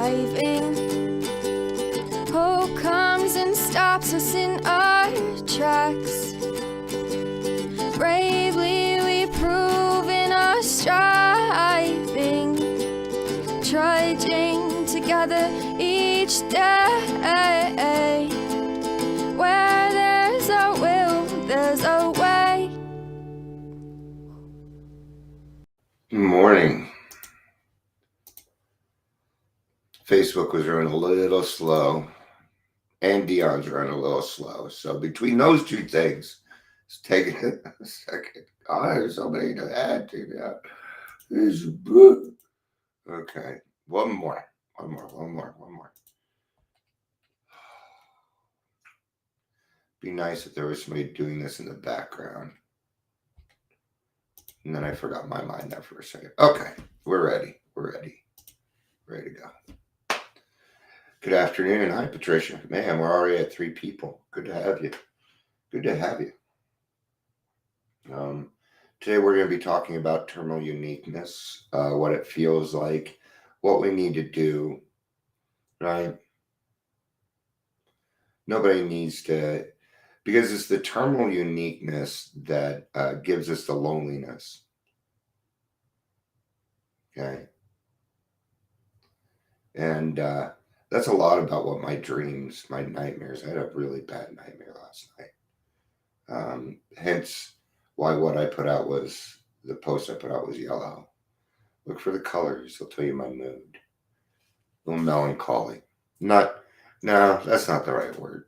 driving. Hope comes and stops us in our tracks. Bravely we prove in our striving, trudging together each day. Where there's a will, there's a way. Morning. Facebook was running a little slow, and Dion's running a little slow. So between those two things, it's taking a second. God, there's so many to add to that. Okay, one more. Be nice if there was somebody doing this in the background. And then I forgot my mind there for a second. Okay, we're ready. Ready to go. Good afternoon. Hi, Patricia. Man, we're already at 3 people. Good to have you. Today we're going to be talking about terminal uniqueness, what it feels like, what we need to do, right? Nobody needs to, because it's the terminal uniqueness that gives us the loneliness. Okay. And that's a lot about what my dreams, my nightmares. I had a really bad nightmare last night. Hence why what I put out was, the post I put out was yellow. Look for the colors. They'll tell you my mood. A little melancholy. No, that's not the right word.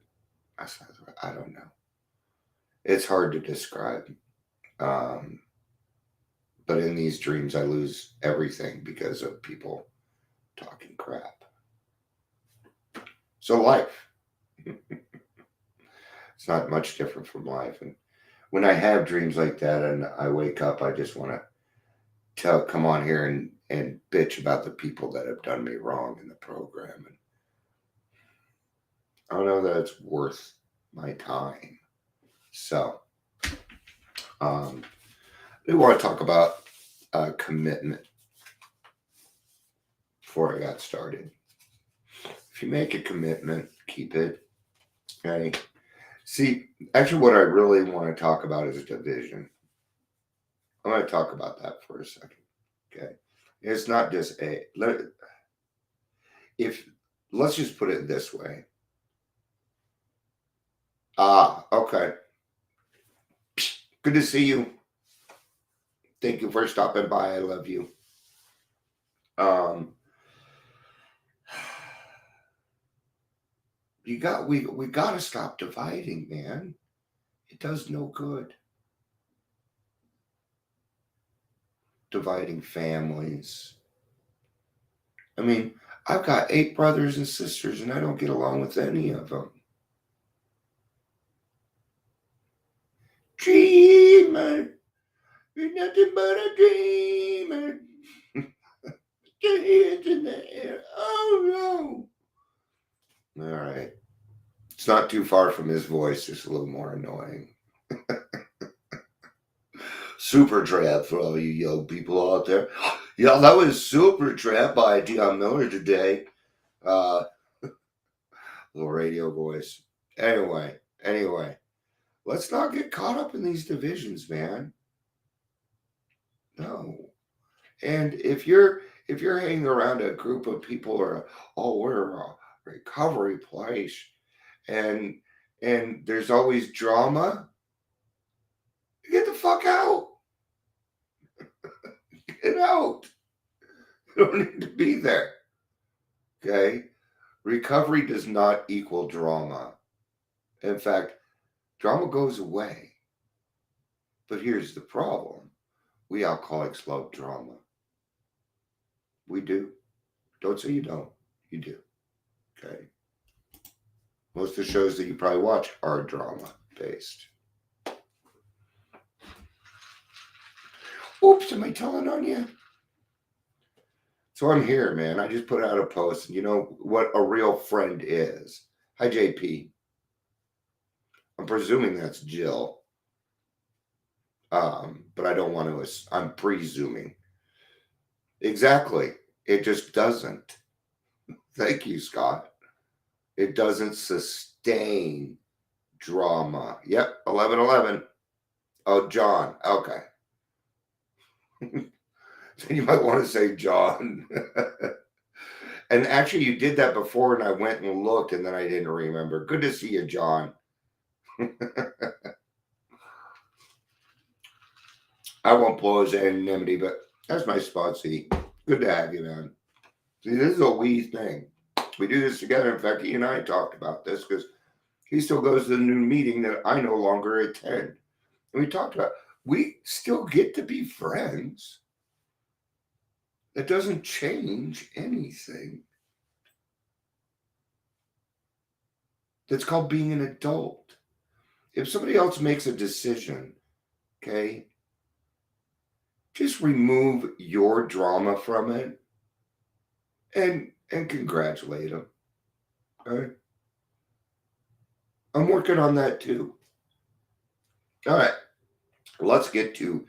I don't know. It's hard to describe. But in these dreams, I lose everything because of people talking crap. So life. It's not much different from life. And when I have dreams like that and I wake up, I just want to come on here and bitch about the people that have done me wrong in the program. And I don't know that it's worth my time. So, I want to talk about commitment before I got started. If you make a commitment, keep it. Okay. See, actually, what I really want to talk about is division. I'm going to talk about that for a second. Okay. It's not just let's just put it this way. Okay. Good to see you. Thank you for stopping by. I love you. We got to stop dividing, man. It does no good. Dividing families. I mean, I've got 8 brothers and sisters, and I don't get along with any of them. Dreamer, you're nothing but a dreamer. Your hands in the air. Oh no. All right. It's not too far from his voice, just a little more annoying. Super Trap for all you young people out there. Yeah, that was Super Trap by Dion Miller today. Little radio voice. Anyway. Let's not get caught up in these divisions, man. No. And if you're hanging around a group of people or we're a recovery place and there's always drama, get the fuck out. Get out. You don't need to be there. Okay? Recovery does not equal drama. In fact, drama goes away. But here's the problem. We alcoholics love drama. We do. Don't say you don't. You do. Okay? Most of the shows that you probably watch are drama-based. Oops, am I telling on you? So I'm here, man. I just put out a post. And you know what a real friend is. Hi, JP. I'm presuming that's Jill. But I don't want to. I'm presuming. Exactly. It just doesn't. Thank you, Scott. It doesn't sustain drama. Yep, 11:11. Oh, John. Okay. So you might want to say John. And actually, you did that before, and I went and looked, and then I didn't remember. Good to see you, John. I won't blow his anonymity, but that's my spot, see. Good to have you, man. See, this is a we thing. We do this together. In fact, he and I talked about this because he still goes to the new meeting that I no longer attend. And we talked about we still get to be friends. That doesn't change anything. That's called being an adult. If somebody else makes a decision, okay, just remove your drama from it and congratulate them. Okay? I'm working on that too. All right. Let's get to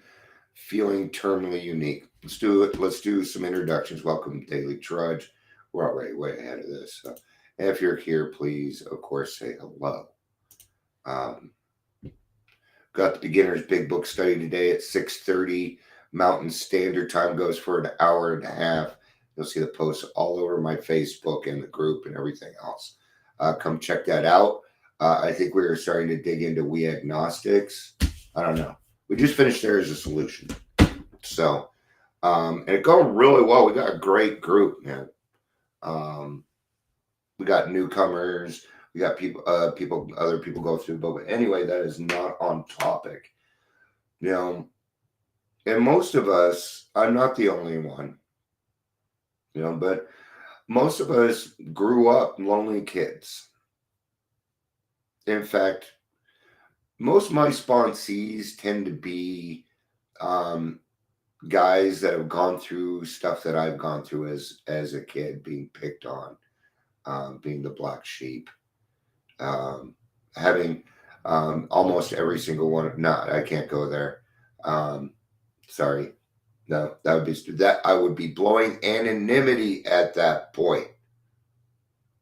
feeling terminally unique. Let's do it. Let's do some introductions. Welcome, Daily Trudge. We're already way ahead of this. And if you're here, please, of course, say hello. Got the beginner's big book study today at 6:30 Mountain Standard Time. Goes for an hour and a half. You'll see the posts all over my Facebook and the group and everything else. Come check that out. I think we are starting to dig into we agnostics. I don't know. We just finished there as a solution. So, and it going really well. We got a great group, man. We got newcomers. We got other people go through. But anyway, that is not on topic. You know, and most of us, I'm not the only one, you know, but most of us grew up lonely kids. In fact, most of my sponsees tend to be guys that have gone through stuff that I've gone through as a kid, being picked on, being the black sheep, having almost every single one. No, I can't go there. Sorry, no, that would be that I would be blowing anonymity at that point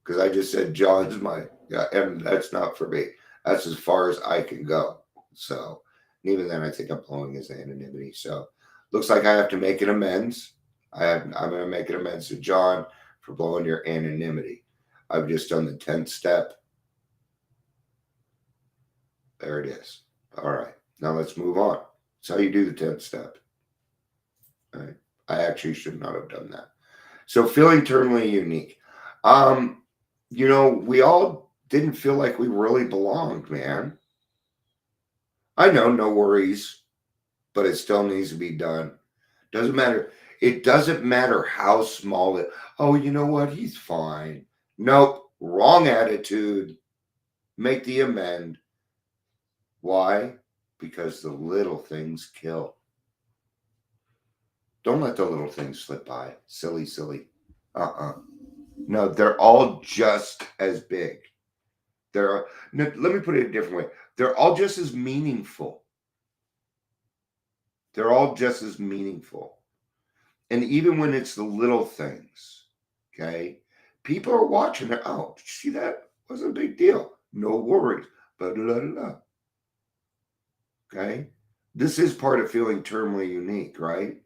because I just said John's my and that's not for me. That's as far as I can go. So even then, I think I'm blowing his anonymity. So looks like I have to make an amends. I'm going to make an amends to John for blowing your anonymity. I've just done the 10th step. There it is. All right. Now let's move on. That's how you do the 10th step. All right. I actually should not have done that. So feeling terminally unique. You know, we all didn't feel like we really belonged, man. I know, no worries, but it still needs to be done. Doesn't matter. It doesn't matter how small it. Oh, you know what? He's fine. Nope. Wrong attitude. Make the amend. Why? Because the little things kill. Don't let the little things slip by. Silly, silly. No, they're all just as big. No, let me put it a different way. They're all just as meaningful. They're all just as meaningful. And even when it's the little things, okay, people are watching it. Oh, did you see that? Wasn't a big deal. No worries. Okay. This is part of feeling terminally unique, right?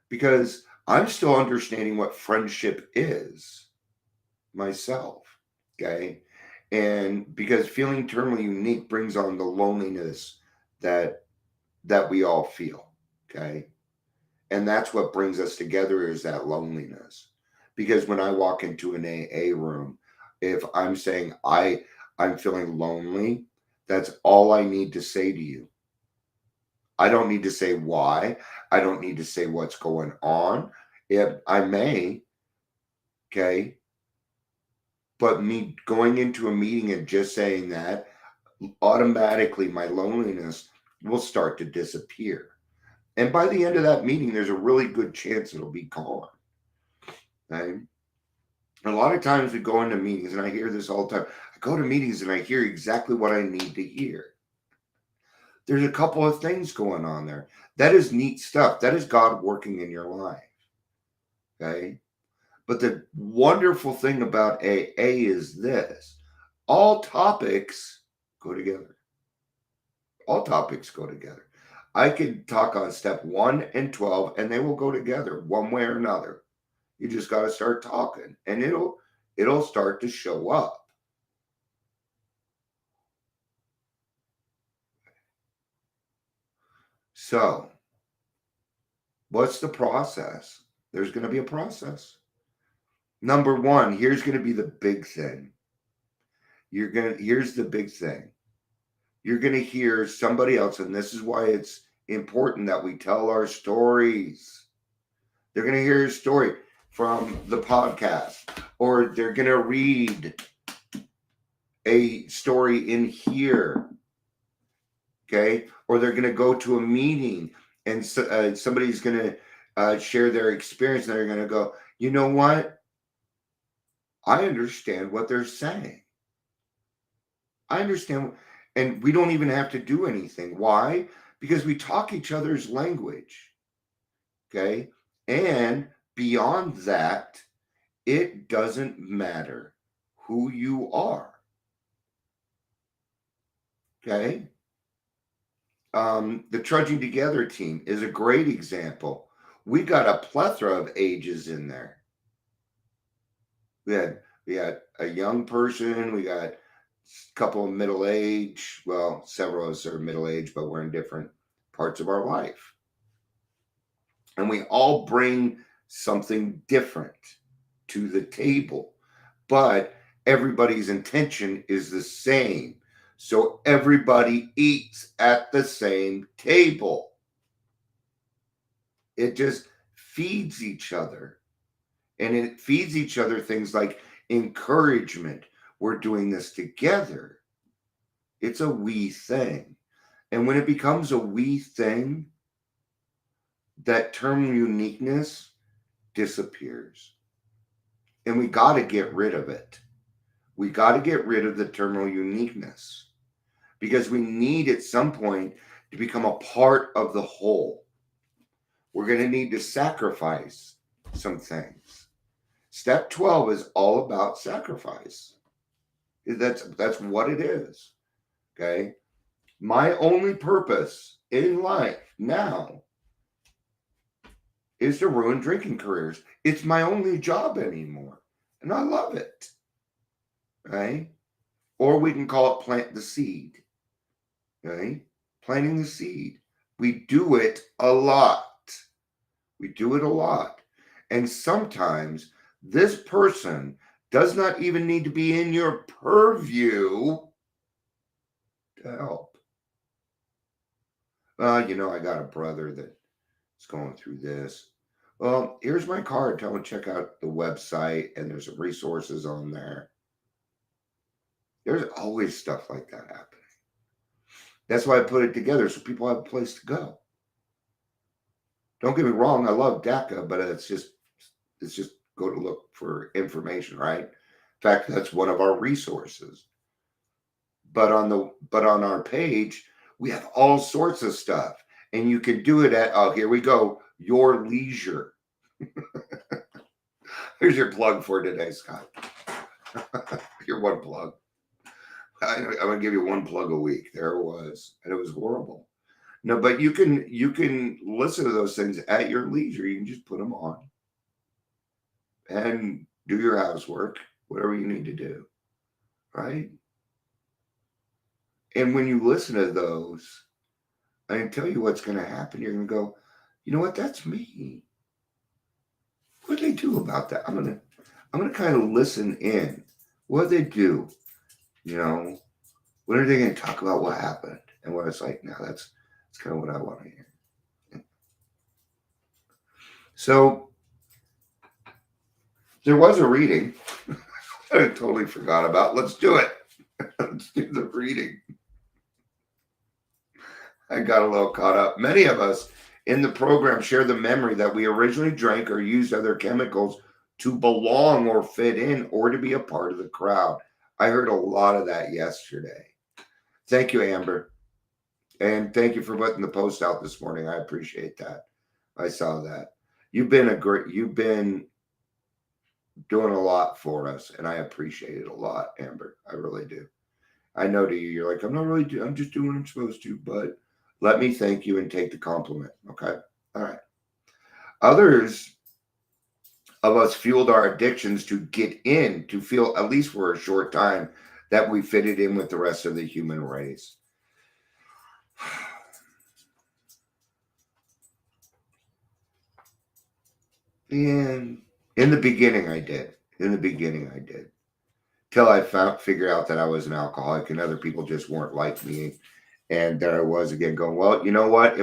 Because I'm still understanding what friendship is myself. Okay. And because feeling terminally unique brings on the loneliness that we all feel. Okay. And that's what brings us together is that loneliness. Because when I walk into an AA room, if I'm saying I'm feeling lonely, that's all I need to say to you. I don't need to say why. I don't need to say what's going on. If I may, okay, but me going into a meeting and just saying that, automatically my loneliness will start to disappear. And by the end of that meeting, there's a really good chance it'll be gone. Okay? A lot of times we go into meetings, and I hear this all the time. I go to meetings and I hear exactly what I need to hear. There's a couple of things going on there. That is neat stuff. That is God working in your life. Okay? But the wonderful thing about AA is this: all topics go together. All topics go together. I could talk on step 1 and 12, and they will go together one way or another. You just got to start talking, and it'll start to show up. So, what's the process? There's going to be a process. Number 1, here's going to be the big thing. Here's the big thing. You're going to hear somebody else, and this is why it's important that we tell our stories. They're going to hear your story from the podcast, or they're going to read a story in here, okay? Or they're going to go to a meeting, and somebody's going to share their experience, and they're going to go, you know what? I understand what they're saying. I understand, and we don't even have to do anything. Why? Because we talk each other's language, okay? And beyond that, it doesn't matter who you are, okay? The Trudging Together team is a great example. We got a plethora of ages in there. We had a young person, we got a couple of middle age. Well, several of us are middle age, but we're in different parts of our life. And we all bring something different to the table, but everybody's intention is the same. So everybody eats at the same table. It just feeds each other. And it feeds each other things like encouragement. We're doing this together. It's a we thing. And when it becomes a we thing, that term uniqueness disappears. And we got to get rid of it. We got to get rid of the terminal uniqueness, because we need at some point to become a part of the whole. We're going to need to sacrifice some things. Step 12 is all about sacrifice. That's what it is. Okay. My only purpose in life now is to ruin drinking careers. It's my only job anymore, and I love it. Right? Or we can call it plant the seed. Right? Planting the seed. We do it a lot. We do it a lot. And sometimes this person does not even need to be in your purview to help. I got a brother that's going through this. Well, here's my card. Tell him to check out the website, and there's resources on there. There's always stuff like that happening. That's why I put it together, so people have a place to go. Don't get me wrong, I love DECA, but it's just go to look for information, right? In fact, that's one of our resources. But on our page, we have all sorts of stuff, and you can do it at here we go, your leisure. Here's your plug for today, Scott. Your one plug. I'm gonna give you one plug a week. There it was, and it was horrible. No, but you can listen to those things at your leisure. You can just put them on and do your housework, whatever you need to do, right? And when you listen to those, I can tell you what's going to happen. You're going to go, you know what? That's me. What do they do about that? I'm gonna kind of listen in. What do they do? When are they going to talk about what happened and what it's like now? That's kind of what I want to hear. So there was a reading I totally forgot about. Let's do it. Let's do the reading. I got a little caught up. Many of us in the program share the memory that we originally drank or used other chemicals to belong or fit in or to be a part of the crowd. I heard a lot of that yesterday. Thank you, Amber. And thank you for putting the post out this morning. I appreciate that. I saw that. You've been doing a lot for us, and I appreciate it a lot, Amber. I really do. I know to you, you're like, I'm not really, I'm just doing what I'm supposed to, but let me thank you and take the compliment. Okay. All right. Others of us fueled our addictions to get in, to feel, at least for a short time, that we fitted in with the rest of the human race. And in the beginning, I did. In the beginning, I did. Till I figured out that I was an alcoholic and other people just weren't like me. And there I was again going, well, you know what?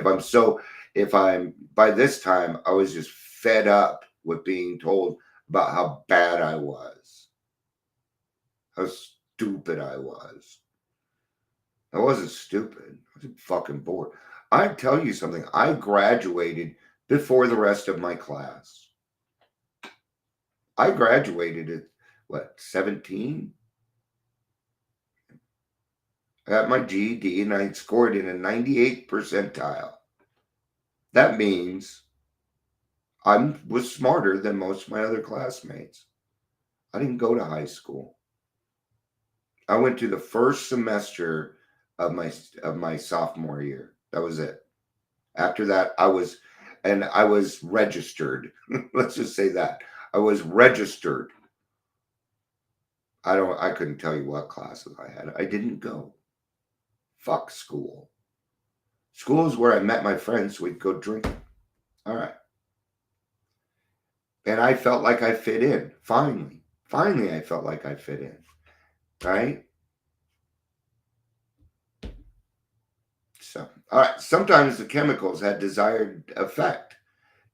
If I'm, by this time, I was just fed up with being told about how bad I was, how stupid I was. I wasn't stupid. I was fucking bored. I tell you something. I graduated before the rest of my class. I graduated at what, 17? I got my GED and I scored in a 98th percentile. That means I was smarter than most of my other classmates. I didn't go to high school. I went to the first semester of my sophomore year. That was it. After that, I was registered. Let's just say that. I was registered. I couldn't tell you what classes I had. I didn't go. Fuck school. School is where I met my friends, so we'd go drinking. All right. And I felt like I fit in. Finally, I felt like I fit in. Right? So, all right. Sometimes the chemicals had desired effect,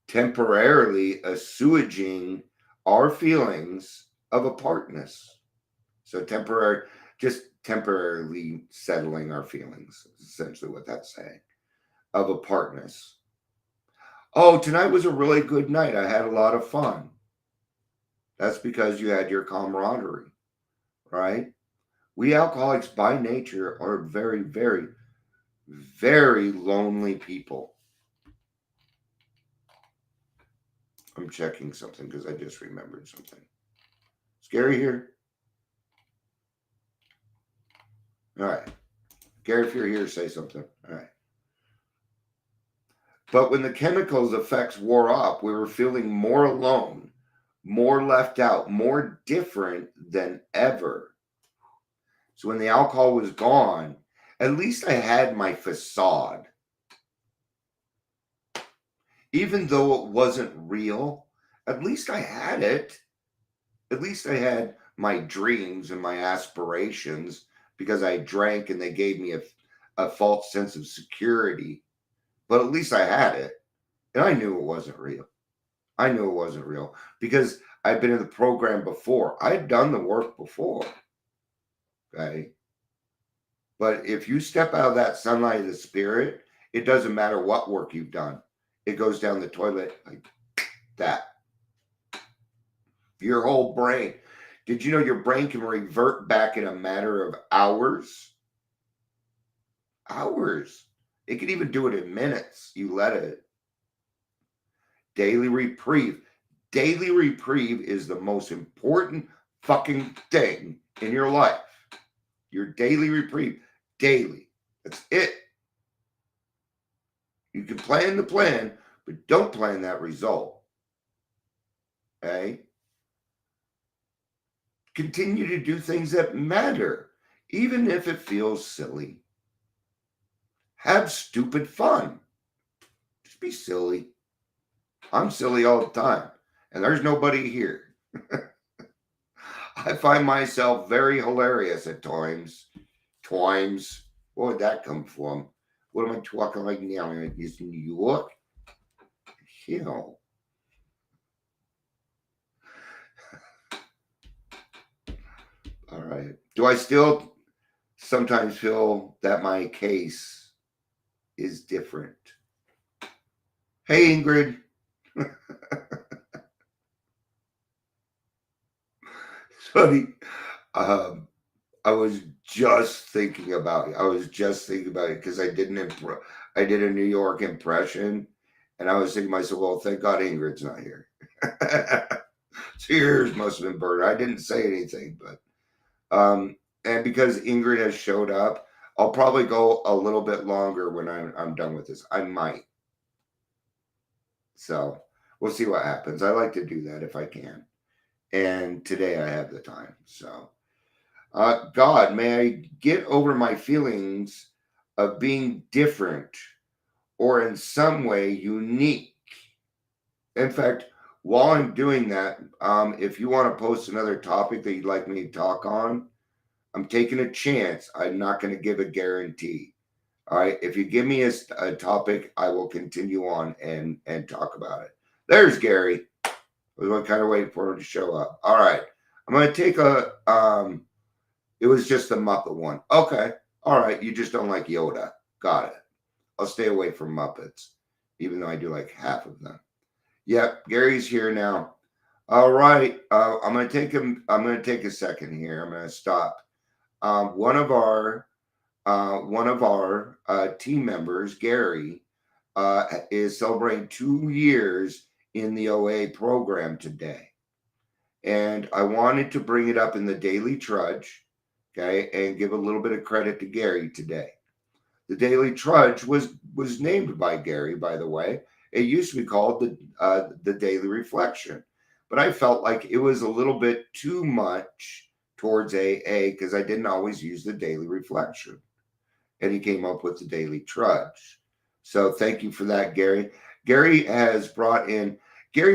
temporarily assuaging our feelings of apartness. So just temporarily settling our feelings, is essentially what that's saying, of apartness. Oh, tonight was a really good night. I had a lot of fun. That's because you had your camaraderie, right? We alcoholics by nature are very, very, very lonely people. I'm checking something because I just remembered something. Scary here? All right. Gary, if you're here, say something. All right. But when the chemicals effects wore off, we were feeling more alone, more left out, more different than ever. So when the alcohol was gone, at least I had my facade. Even though it wasn't real, at least I had it. At least I had my dreams and my aspirations because I drank and they gave me a false sense of security. But at least I had it. And I knew it wasn't real. I knew it wasn't real because I'd been in the program before. I'd done the work before. Okay. But if you step out of that sunlight of the spirit, it doesn't matter what work you've done. It goes down the toilet like that. Your whole brain. Did you know your brain can revert back in a matter of hours? Hours. It can even do it in minutes. You let it. Daily reprieve. Daily reprieve is the most important fucking thing in your life. Your daily reprieve. Daily. That's it. You can plan the plan, but don't plan that result. Okay? Continue to do things that matter, even if it feels silly. Have stupid fun. Just be silly. I'm silly all the time, and there's nobody here. I find myself very hilarious at times. Times. Where would that come from? What am I talking like now? Is New York? Hell. All right. Do I still sometimes feel that my case is different? Hey, Ingrid. Funny. I was just thinking about it. Because I did a New York impression, and I was thinking to myself, well, thank God Ingrid's not here. So your ears must have been burned. I didn't say anything, but and because Ingrid has showed up, I'll probably go a little bit longer when I'm done with this. I might. So we'll see what happens. I like to do that if I can. And today I have the time. So God, may I get over my feelings of being different or in some way unique. In fact, while I'm doing that, if you want to post another topic that you'd like me to talk on, I'm taking a chance. I'm not going to give a guarantee. All right. If you give me a topic, I will continue on and talk about it. There's Gary. I was kind of waiting for him to show up. All right. I'm going to take it was just the Muppet one. Okay. All right. You just don't like Yoda. Got it. I'll stay away from Muppets, even though I do like half of them. Yep. Gary's here now. All right. I'm going to take him. I'm going to take a second here. I'm going to stop. One of our team members, Gary, is celebrating 2 years in the OA program today. And I wanted to bring it up in the Daily Trudge, okay, and give a little bit of credit to Gary today. The Daily Trudge was named by Gary, by the way. It used to be called the Daily Reflection, but I felt like it was a little bit too much towards AA because I didn't always use the Daily Reflection. And he came up with the Daily Trudge. So thank you for that, Gary. Gary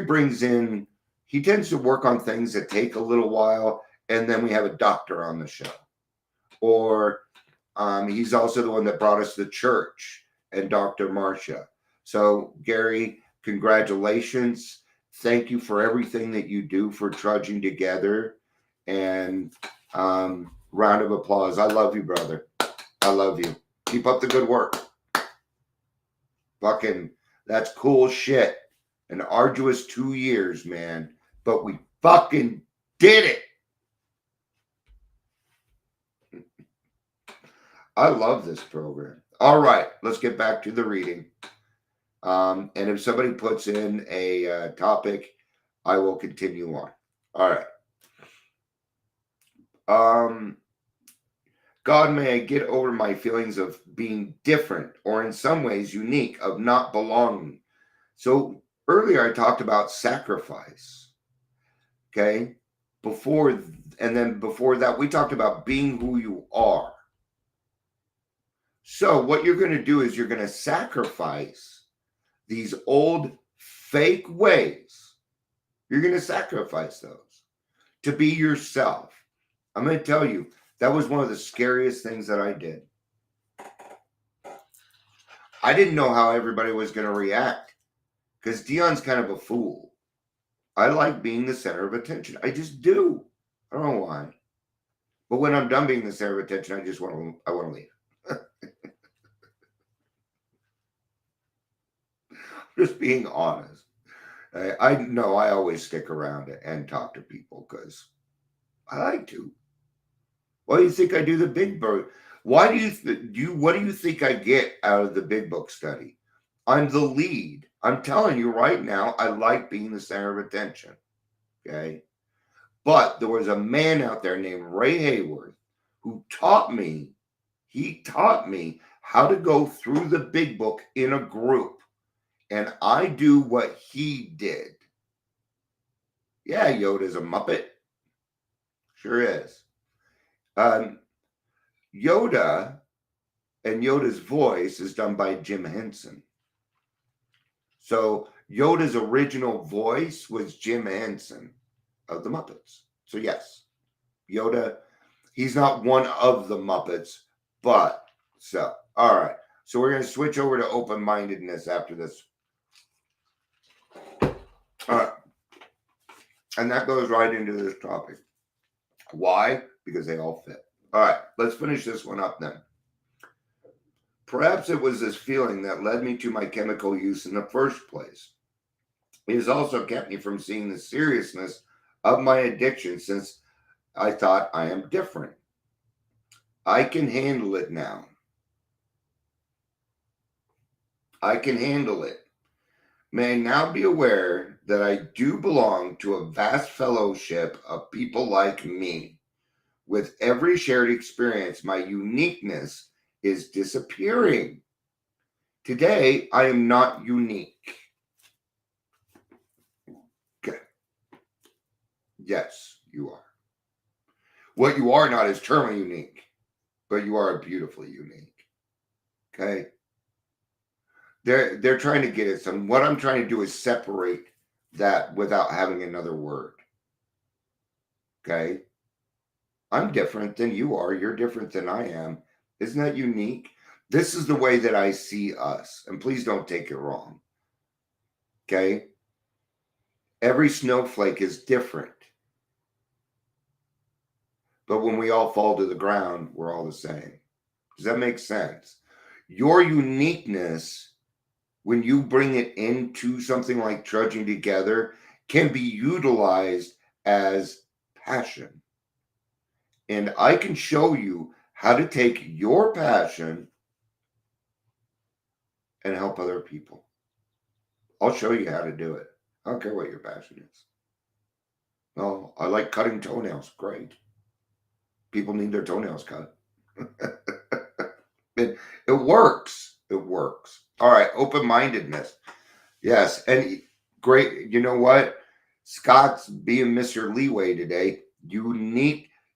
brings in, he tends to work on things that take a little while, and then we have a doctor on the show. Or he's also the one that brought us to church, and Dr. Marcia. So Gary, congratulations. Thank you for everything that you do for Trudging Together. And round of applause. I love you, brother. I love you. Keep up the good work. Fucking, that's cool shit. An arduous 2 years, man. But we fucking did it. I love this program. All right, let's get back to the reading. And if somebody puts in a topic, I will continue on. All right. God, may I get over my feelings of being different or in some ways unique, of not belonging. So earlier I talked about sacrifice. Okay. Before that, we talked about being who you are. So what you're going to do is you're going to sacrifice these old fake ways. You're going to sacrifice those to be yourself. I'm going to tell you, that was one of the scariest things that I did. I didn't know how everybody was going to react because Dion's kind of a fool. I like being the center of attention. I just do. I don't know why. But when I'm done being the center of attention, I want to leave. Just being honest. I know I always stick around and talk to people because I like to. Why do you think I do the big book? Why do what do you think I get out of the big book study? I'm the lead. I'm telling you right now, I like being the center of attention. Okay. But there was a man out there named Ray Hayworth who taught me how to go through the big book in a group. And I do what he did. Yeah, Yoda's a Muppet. Sure is. Yoda and Yoda's voice is done by Jim Henson. So Yoda's original voice was Jim Henson of the Muppets. So yes, Yoda, he's not one of the Muppets, but so, all right. So we're going to switch over to open-mindedness after this. All right. And that goes right into this topic. Why? Because they all fit. All right, let's finish this one up then. Perhaps it was this feeling that led me to my chemical use in the first place. It has also kept me from seeing the seriousness of my addiction since I thought I am different. I can handle it now. I can handle it. may now be aware that I do belong to a vast fellowship of people like me. With every shared experience, my uniqueness is disappearing. Today, I am not unique. Okay. Yes, you are. What you are not is terminally unique, but you are beautifully unique. Okay. They're trying to get at some. What I'm trying to do is separate that without having another word. Okay. I'm different than you are. You're different than I am. Isn't that unique? This is the way that I see us. And please don't take it wrong. Okay. Every snowflake is different. But when we all fall to the ground, we're all the same. Does that make sense? Your uniqueness, when you bring it into something like trudging together, can be utilized as passion. And I can show you how to take your passion and help other people. I'll show you how to do it. I don't care what your passion is. Oh, I like cutting toenails. Great. People need their toenails cut. it works. It works. All right. Open-mindedness. Yes. And great. You know what? Scott's being Mr. Leeway today.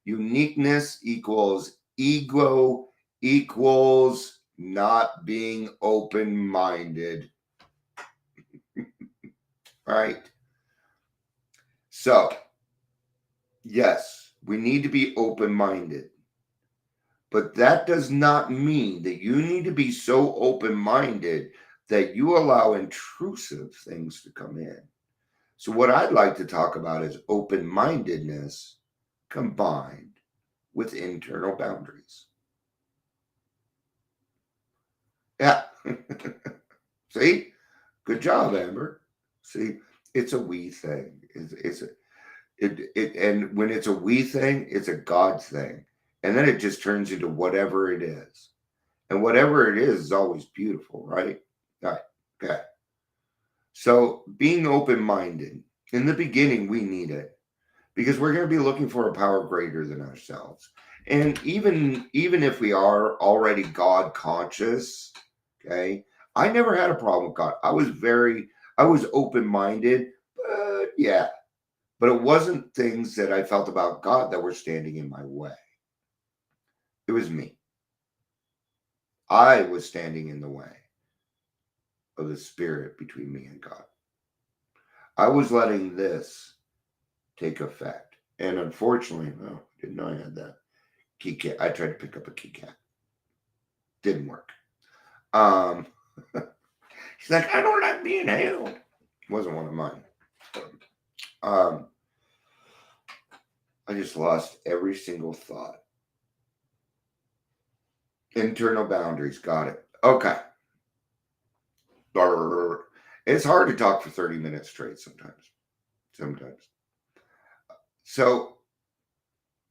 Uniqueness equals ego equals not being open-minded. Right? So, yes, we need to be open-minded. But that does not mean that you need to be so open-minded that you allow intrusive things to come in. So what I'd like to talk about is open-mindedness combined with internal boundaries. Yeah. See? Good job, Amber. See, it's a we thing. And when it's a we thing, it's a God thing. And then it just turns into whatever it is. And whatever it is always beautiful, right? All right. Okay. So being open-minded, in the beginning, we need it because we're going to be looking for a power greater than ourselves. And even if we are already God conscious, okay, I never had a problem with God. I was open-minded, but yeah. But it wasn't things that I felt about God that were standing in my way. It was me. I was standing in the way of the spirit between me and God. I was letting this take effect. And unfortunately, no, didn't know I had that key cat. I tried to pick up a key cat. Didn't work. She's like, I don't like being held. Wasn't one of mine. I just lost every single thought. Internal boundaries. Got it. Okay. It's hard to talk for 30 minutes straight sometimes. So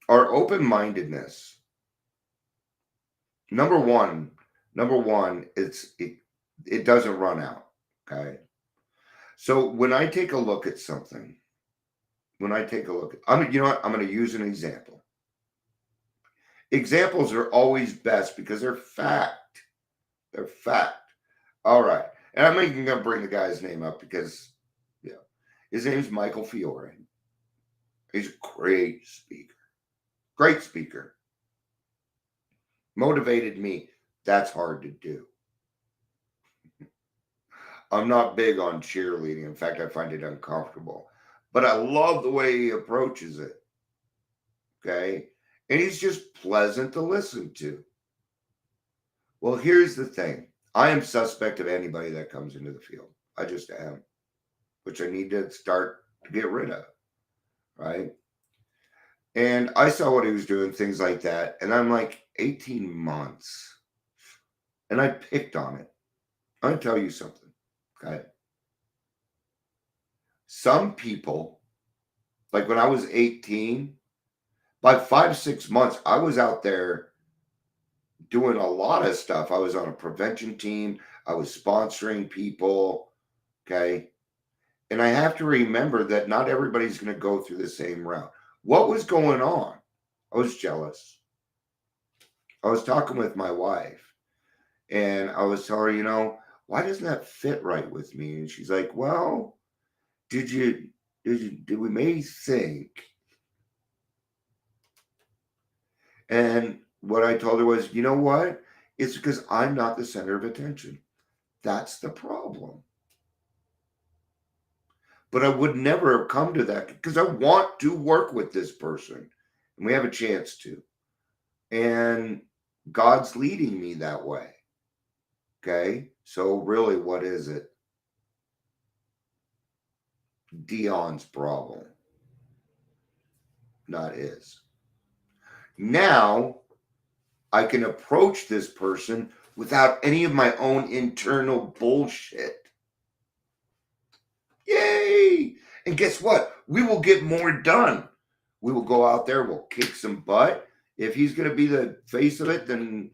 our open-mindedness, number one, it doesn't run out. Okay. So when I take a look at something, you know what? I'm going to use an example. Examples are always best because they're fact. They're fact. All right. And I'm even going to bring the guy's name up because, yeah, his name is Michael Fiore. He's a great speaker. Great speaker. Motivated me. That's hard to do. I'm not big on cheerleading. In fact, I find it uncomfortable. But I love the way he approaches it. Okay? And he's just pleasant to listen to. Well, here's the thing. I am suspect of anybody that comes into the field. I just am. Which I need to start to get rid of. Right? And I saw what he was doing, things like that. And I'm like, 18 months. And I picked on it. I'm going to tell you something. Okay? Some people, like when I was 18, by 5-6 months, I was out there doing a lot of stuff. I was on a prevention team. I was sponsoring people. Okay. And I have to remember that not everybody's going to go through the same route. What was going on? I was jealous. I was talking with my wife and I was telling her, why doesn't that fit right with me? And she's like, well, did we maybe think? And what I told her was, you know what? It's because I'm not the center of attention. That's the problem. But I would never have come to that because I want to work with this person and we have a chance to. And God's leading me that way. Okay. So, really, what is it? Dion's problem, not his. Now, I can approach this person without any of my own internal bullshit. Yay! And guess what? We will get more done. We will go out there, we'll kick some butt. If he's going to be the face of it, then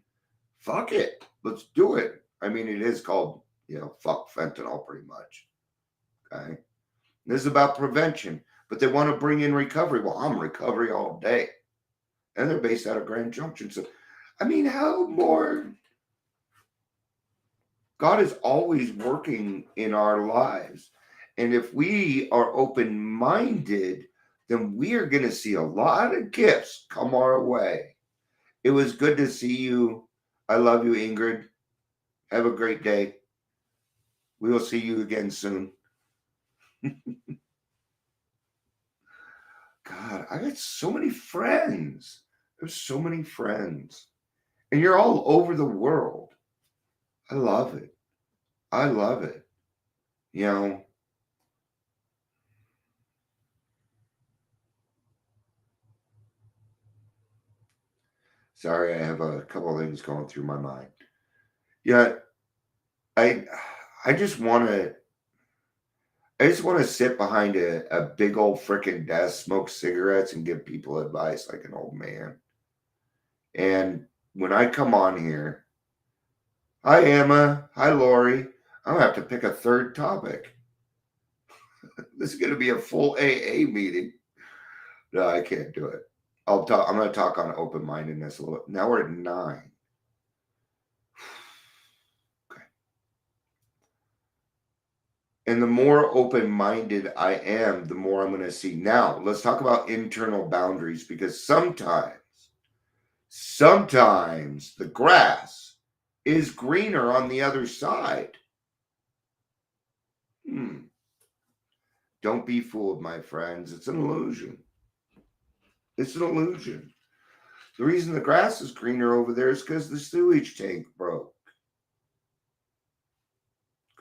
fuck it. Let's do it. I mean, it is called, fuck fentanyl pretty much. Okay. This is about prevention, but they want to bring in recovery. Well, I'm recovery all day. And they're based out of Grand Junction. So, I mean, how more? God is always working in our lives. And if we are open minded, then we are going to see a lot of gifts come our way. It was good to see you. I love you, Ingrid. Have a great day. We will see you again soon. God, I got so many friends. There's so many friends. And you're all over the world. I love it. I love it. Sorry, I have a couple of things going through my mind. Yeah, I I just want to sit behind a big old freaking desk, smoke cigarettes, and give people advice like an old man. And when I come on here, hi Emma, hi Lori, I'm gonna have to pick a third topic. This is gonna be a full AA meeting. No, I can't do it. I'm gonna talk on open-mindedness a little. Now we're at 9. Okay. And the more open-minded I am, the more I'm going to see. Now, let's talk about internal boundaries because sometimes the grass is greener on the other side. Don't be fooled, my friends. It's an illusion. It's an illusion. The reason the grass is greener over there is because the sewage tank broke.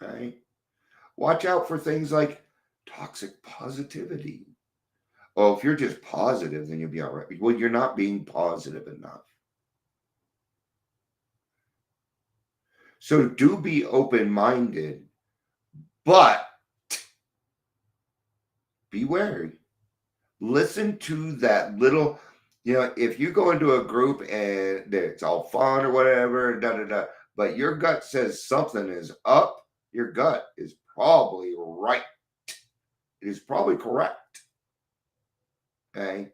Okay? Watch out for things like toxic positivity. Oh, if you're just positive, then you'll be all right. Well, you're not being positive enough. So do be open-minded, but be wary. Listen to that little, if you go into a group and it's all fun or whatever, but your gut says something is up, your gut is probably right. It is probably correct. Okay.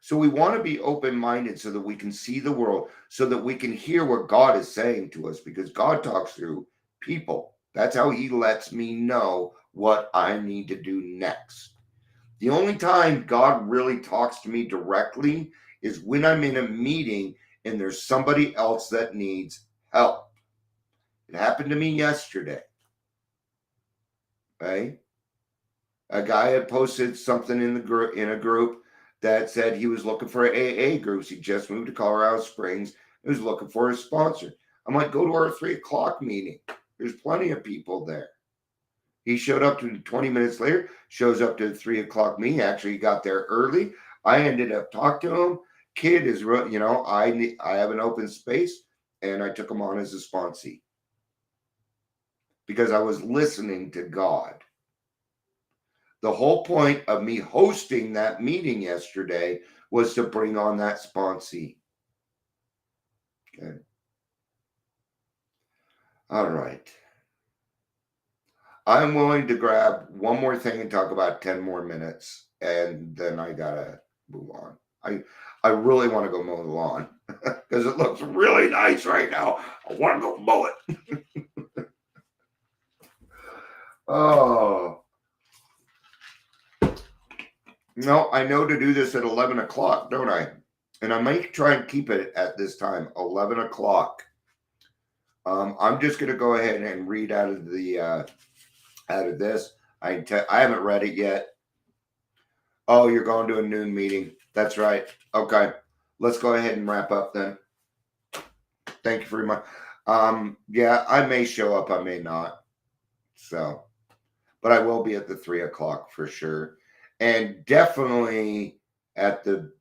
So we want to be open-minded so that we can see the world, so that we can hear what God is saying to us, because God talks through people. That's how he lets me know what I need to do next. The only time God really talks to me directly is when I'm in a meeting and there's somebody else that needs help. It happened to me yesterday. Okay? A guy had posted something in a group that said he was looking for AA groups. He just moved to Colorado Springs. He was looking for a sponsor. I'm like, go to our 3:00 meeting. There's plenty of people there. He showed up to 20 minutes later, shows up to the 3:00 meeting. Actually, he got there early. I ended up talking to him. Kid is, I have an open space, and I took him on as a sponsee because I was listening to God. The whole point of me hosting that meeting yesterday was to bring on that sponsee. Okay. All right. I'm willing to grab one more thing and talk about 10 more minutes, and then I gotta move on. I really want to go mow the lawn because it looks really nice right now. I want to go mow it. Oh. No, I know to do this at 11 o'clock, don't I? And I might try and keep it at this time, 11 o'clock. I'm just going to go ahead and read out of the out of this. I haven't read it yet. Oh, you're going to a noon meeting. That's right. Okay. Let's go ahead and wrap up then. Thank you very much. Yeah, I may show up, I may not. So, but I will be at the 3 o'clock for sure. And definitely at the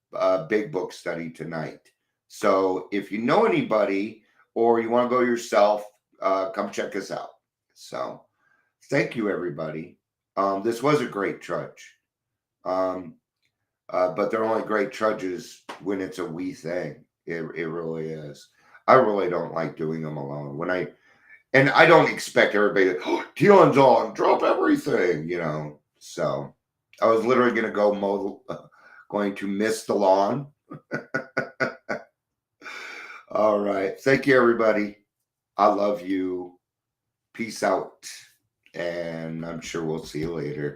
big book study tonight. So if you know anybody or you want to go yourself, come check us out. So thank you, everybody. This was a great trudge. But they're only great trudges when it's a we thing. It really is. I really don't like doing them alone. And I don't expect everybody to, oh, Keelan's on, drop everything, So I was literally going to go going to miss the lawn. All right. Thank you, everybody. I love you. Peace out. And I'm sure we'll see you later.